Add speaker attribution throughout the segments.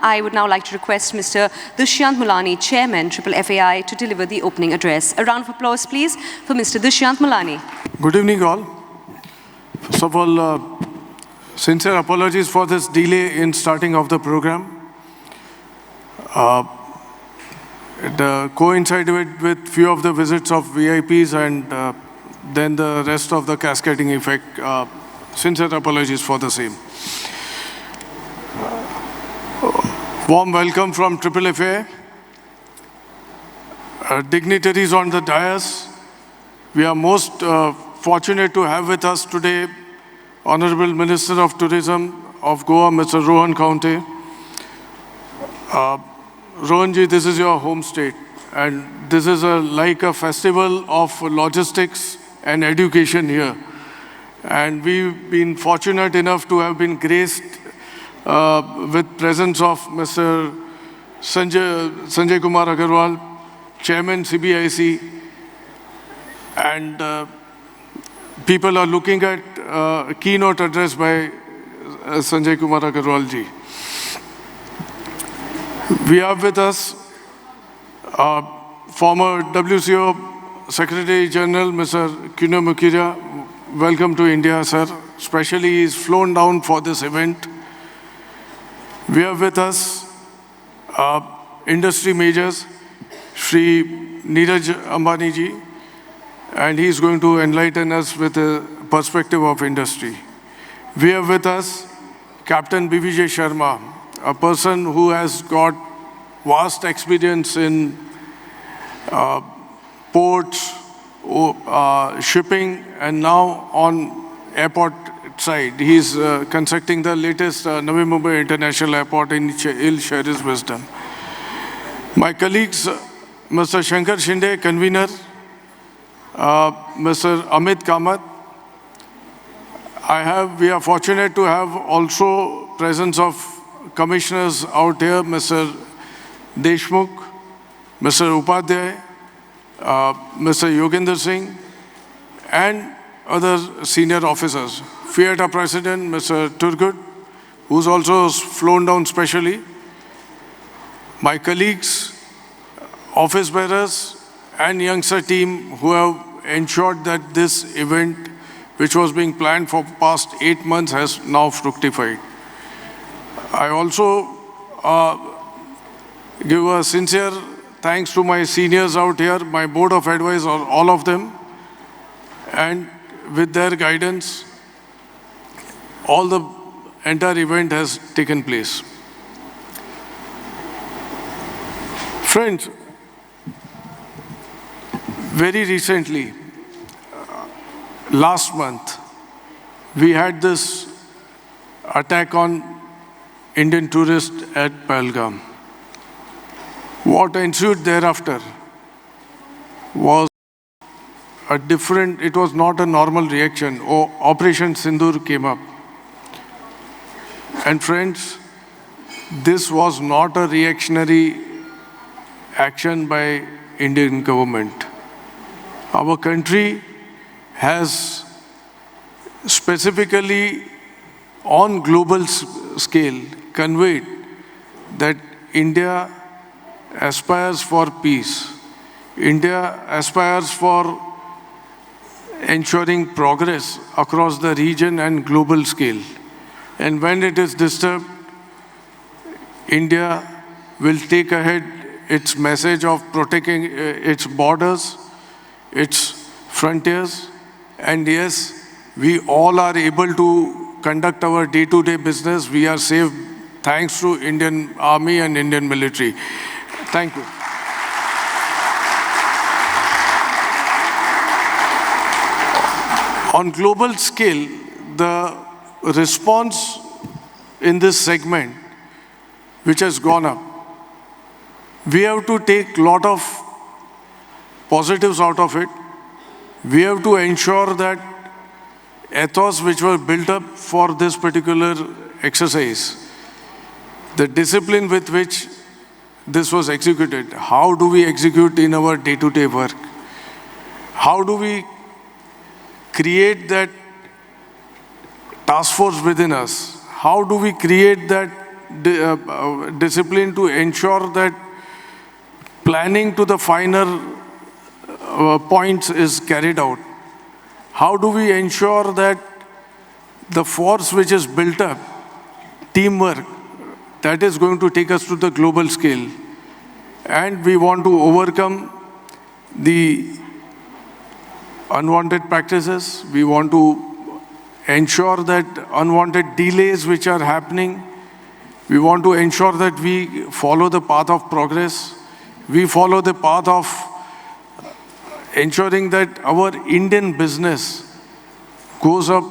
Speaker 1: I would now like to request Mr. Dushyant Mulani, Chairman, FFFAI, to deliver the opening address. A round of applause, please, for Mr. Dushyant Mulani.
Speaker 2: Good evening, all. First of all, sincere apologies for this delay in starting of the program. It coincided with few of the visits of VIPs and then the rest of the cascading effect. Sincere apologies for the same. Warm welcome from FFFAI. Dignitaries on the dais. We are most fortunate to have with us today Honorable Minister of Tourism of Goa, Mr. Rohan Kaunte. Rohanji, this is your home state, and this is like a festival of logistics and education here. And we've been fortunate enough to have been graced with presence of Mr. Sanjay Kumar Agarwal, Chairman CBIC, and people are looking at a keynote address by Sanjay Kumar Agarwal ji. We have with us former WCO Secretary General, Mr. Kuno Mukherjee. Welcome to India, sir. Especially, he's flown down for this event. We have with us industry majors, Shri Neeraj Ambani ji, and he's going to enlighten us with a perspective of industry. We have with us Captain BVJ Sharma, a person who has got vast experience in ports, shipping, and now on airport side. He's constructing the latest Navi Mumbai International Airport in He'll share his wisdom. My colleagues, Mr. Shankar Shinde, convener, Mr. Amit Kamath. We are fortunate to have also presence of commissioners out here, Mr. Deshmukh, Mr. Upadhyay, Mr. Yogendra Singh, and other senior officers. FIATA President, Mr. Turgut, who's also flown down specially. My colleagues, office bearers, and youngster team who have ensured that this event, which was being planned for past 8 months, has now fructified. I also give a sincere thanks to my seniors out here, my board of advisors, all of them, and with their guidance, all the entire event has taken place. Friends, very recently, last month, we had this attack on Indian tourists at Pahalgam. What ensued thereafter was it was not a normal reaction. Operation Sindoor came up. And friends, this was not a reactionary action by Indian government. Our country has specifically on global scale conveyed that India aspires for peace. India aspires for ensuring progress across the region and global scale. And when it is disturbed, India will take ahead its message of protecting its borders, its frontiers, and yes, we all are able to conduct our day-to-day business. We are safe thanks to Indian Army and Indian military. Thank you. On global scale, the response in this segment, which has gone up, we have to take a lot of positives out of it. We have to ensure that ethos which were built up for this particular exercise, the discipline with which this was executed, how do we execute in our day-to-day work? How do we create that task force within us? How do we create that discipline to ensure that planning to the finer points is carried out? How do we ensure that the force which is built up, teamwork, that is going to take us to the global scale? And we want to overcome the unwanted practices. We want to ensure that unwanted delays which are happening. We want to ensure that we follow the path of progress. We follow the path of ensuring that our Indian business goes up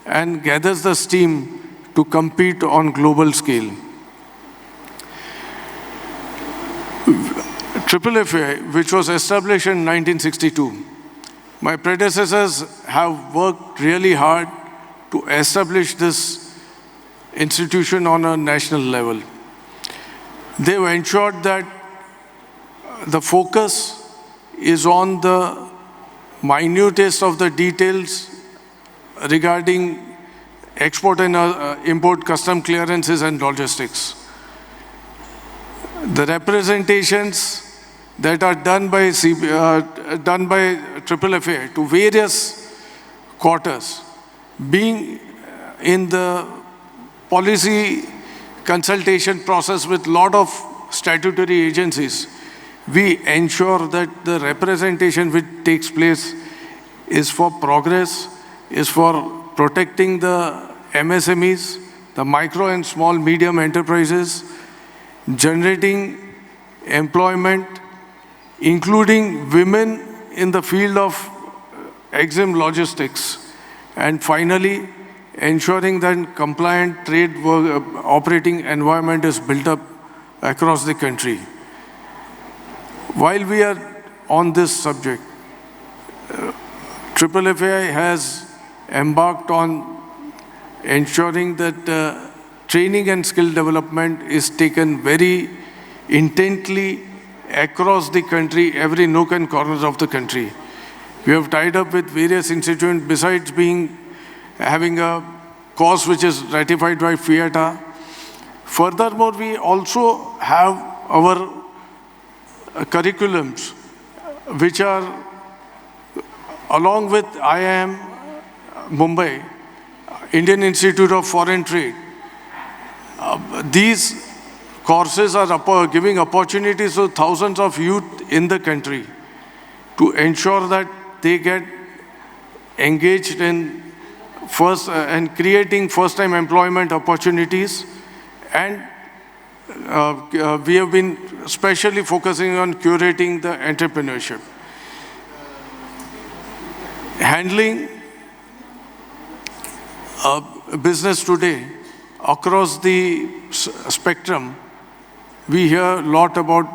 Speaker 2: and gathers the steam to compete on global scale. FFFAI, which was established in 1962, my predecessors have worked really hard to establish this institution on a national level. They've ensured that the focus is on the minutest of the details regarding export and import custom clearances and logistics. The representations that are done by FFFAI to various quarters, being in the policy consultation process with a lot of statutory agencies, we ensure that the representation which takes place is for progress, is for protecting the MSMEs, the micro and small medium enterprises, generating employment, including women in the field of EXIM logistics, and finally, ensuring that compliant trade operating environment is built up across the country. While we are on this subject, FFFAI has embarked on ensuring that training and skill development is taken very intently across the country, every nook and corner of the country. We have tied up with various institutions besides having a course which is ratified by FIATA. Furthermore, we also have our curriculums which are along with IIM Mumbai, Indian Institute of Foreign Trade. These courses are giving opportunities to thousands of youth in the country to ensure that they get engaged in and creating first-time employment opportunities. And we have been especially focusing on curating the entrepreneurship. Handling business today across the spectrum, we hear a lot about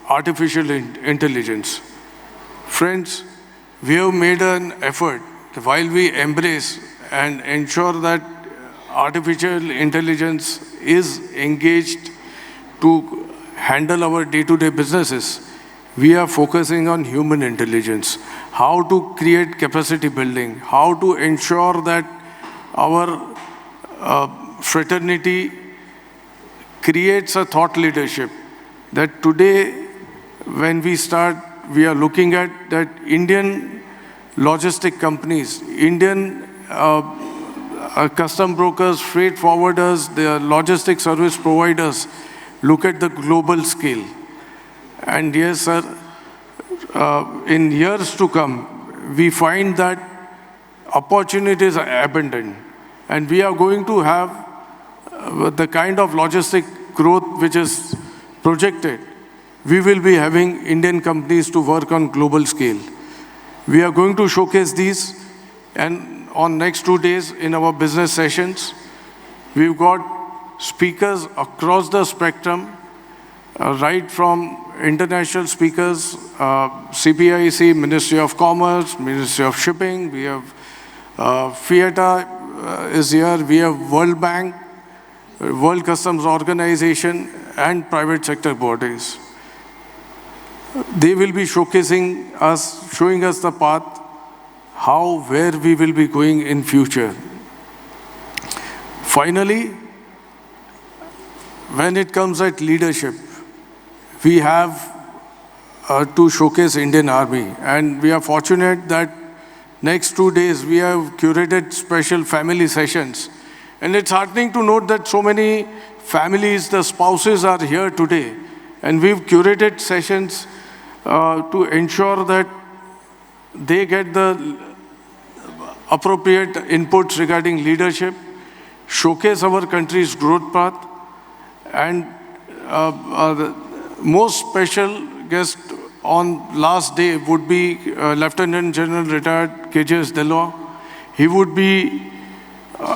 Speaker 2: artificial intelligence. Friends, we have made an effort while we embrace and ensure that artificial intelligence is engaged to handle our day-to-day businesses. We are focusing on human intelligence, how to create capacity building, how to ensure that our fraternity creates a thought leadership. That today, when we start, we are looking at that Indian logistic companies, Indian custom brokers, freight forwarders, the logistic service providers, look at the global scale. And yes, sir, in years to come, we find that opportunities are abundant. And we are going to have the kind of logistic growth which is projected. We will be having Indian companies to work on global scale. We are going to showcase these, and on next 2 days in our business sessions, we've got speakers across the spectrum, right from international speakers, CPIC, Ministry of Commerce, Ministry of Shipping, we have FIATA is here, we have World Bank, World Customs Organization, and private sector bodies. They will be showcasing us, showing us the path, where we will be going in future. Finally, when it comes at leadership, we have to showcase Indian Army. And we are fortunate that next 2 days we have curated special family sessions. And it's heartening to note that so many families, the spouses are here today. And we've curated sessions to ensure that they get the appropriate inputs regarding leadership, showcase our country's growth path, and the most special guest on last day would be Lieutenant General retired KJS Dillon. He would be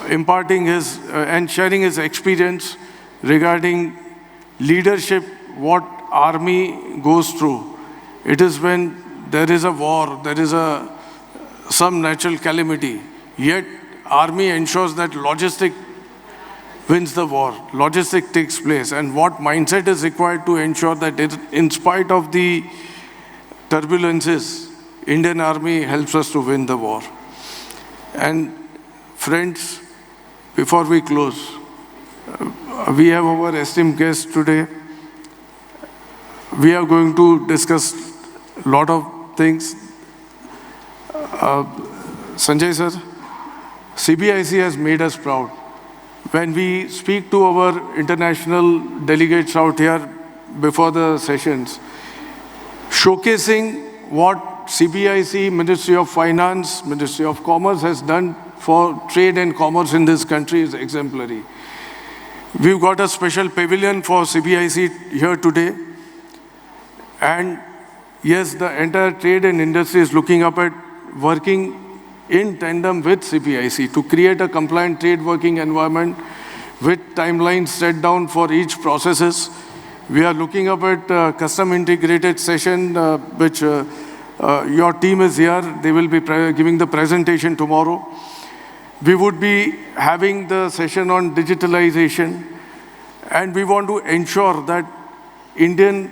Speaker 2: imparting his and sharing his experience regarding leadership, what army goes through. It is when there is a war, there is some natural calamity, yet army ensures that logistic wins the war, logistic takes place, and what mindset is required to ensure that in spite of the turbulences, Indian Army helps us to win the war. And friends, before we close, we have our esteemed guest today. We are going to discuss a lot of things. Sanjay sir, CBIC has made us proud. When we speak to our international delegates out here before the sessions, showcasing what CBIC, Ministry of Finance, Ministry of Commerce has done for trade and commerce in this country is exemplary. We've got a special pavilion for CBIC here today. And yes, the entire trade and industry is looking up at working in tandem with CBIC to create a compliant trade working environment with timelines set down for each processes. We are looking up at custom integrated session, which your team is here. They will be giving the presentation tomorrow. We would be having the session on digitalization, and we want to ensure that Indian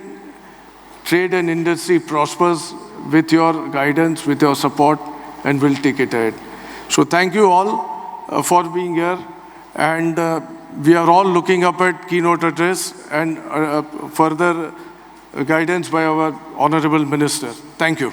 Speaker 2: trade and industry prospers with your guidance, with your support, and we'll take it ahead. So thank you all for being here. And we are all looking up at keynote address and further guidance by our Honorable Minister. Thank you.